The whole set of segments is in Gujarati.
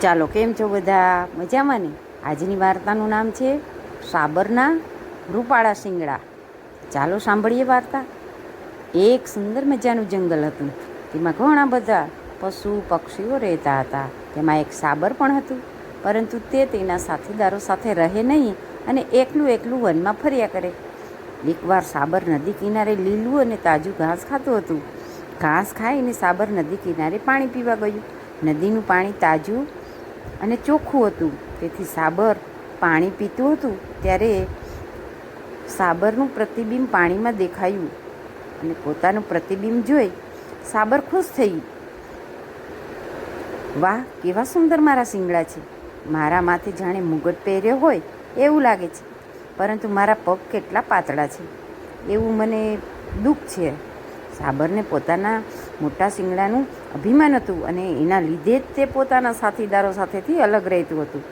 ચાલો, કેમ છો બધા? મજામાં ને? આજની વાર્તાનું નામ છે સાબરના રૂપાળા શિંગડા. ચાલો સાંભળીએ વાર્તા. એક સુંદર મજાનું જંગલ હતું. તેમાં ઘણા બધા પશુ પક્ષીઓ રહેતા હતા. તેમાં એક સાબર પણ હતું, પરંતુ તે તેના સાથીદારો સાથે રહે નહીં અને એકલું એકલું વનમાં ફર્યા કરે. એકવાર સાબર નદી કિનારે લીલું અને તાજું ઘાસ ખાતું હતું. ઘાસ ખાઈને સાબર નદી કિનારે પાણી પીવા ગયું. નદીનું પાણી તાજું અને ચોખ્ખું હતું, તેથી સાબર પાણી પીતું હતું ત્યારે સાબરનું પ્રતિબિંબ પાણીમાં દેખાયું અને પોતાનું પ્રતિબિંબ જોઈ સાબર ખુશ થઈ. વાહ, કેવા સુંદર મારા શિંગડા છે! મારા માથે જાણે મુગટ પહેર્યો હોય એવું લાગે છે, પરંતુ મારા પગ કેટલા પાતળા છે એવું મને દુઃખ છે. સાબરને પોતાના મોટા શિંગડાનું અભિમાન હતું અને એના લીધે જ તે પોતાના સાથીદારો સાથેથી અલગ રહેતું હતું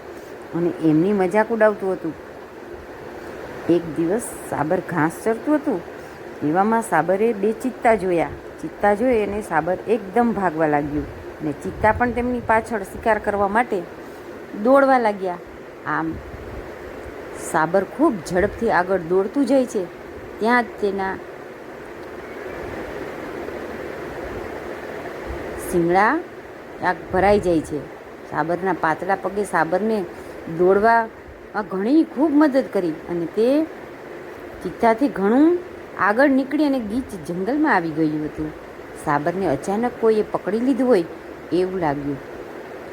અને એમની મજાક ઉડાવતું હતું. એક દિવસ સાબર ઘાસ ચરતું હતું. એવામાં સાબરે બે ચિત્તા જોયા. ચિત્તા જોઈ અને સાબર એકદમ ભાગવા લાગ્યું અને ચિત્તા પણ તેમની પાછળ શિકાર કરવા માટે દોડવા લાગ્યા. આમ સાબર ખૂબ ઝડપથી આગળ દોડતું જાય છે. ત્યાં જ તેના શિંગડા આગ ભરાઈ જાય છે. સાબરના પાતળા પગે સાબરને દોડવામાં ઘણી ખૂબ મદદ કરી અને તે ચિત્તાથી ઘણું આગળ નીકળી અને ગીચ જંગલમાં આવી ગયું હતું. સાબરને અચાનક કોઈએ પકડી લીધું હોય એવું લાગ્યું.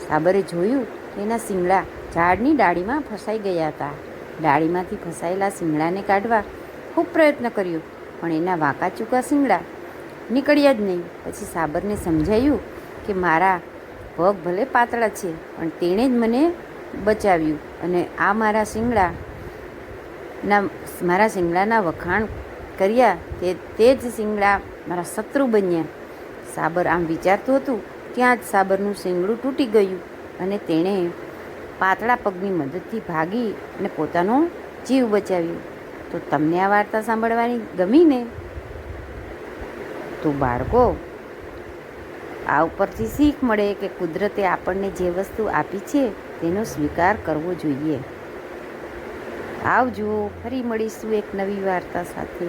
સાબરે જોયું કે એના શિંગડા ઝાડની ડાળીમાં ફસાઈ ગયા હતા. ડાળીમાંથી ફસાયેલા શિંગડાને કાઢવા ખૂબ પ્રયત્ન કર્યો, પણ એના વાંકા ચૂકા શિંગડા નીકળ્યા જ નહીં. પછી સાબરને સમજાયું કે મારા પગ ભલે પાતળા છે, પણ તેણે જ મને બચાવ્યું અને આ મારા શિંગડાના વખાણ કર્યા તે જ શિંગડા મારા શત્રુ બન્યા. સાબર આમ વિચારતું હતું, ત્યાં જ સાબરનું શિંગડું તૂટી ગયું અને તેણે પાતળા પગની મદદથી ભાગી અને પોતાનો જીવ બચાવ્યો. તો તમને આ વાર્તા સાંભળવાની ગમી ને? તો બાળકો, આ ઉપરથી શીખ મળે કે કુદરતે આપણને જે વસ્તુ આપી છે તેનો સ્વીકાર કરવો જોઈએ. આવજો, ફરી મળીશું એક નવી વાર્તા સાથે.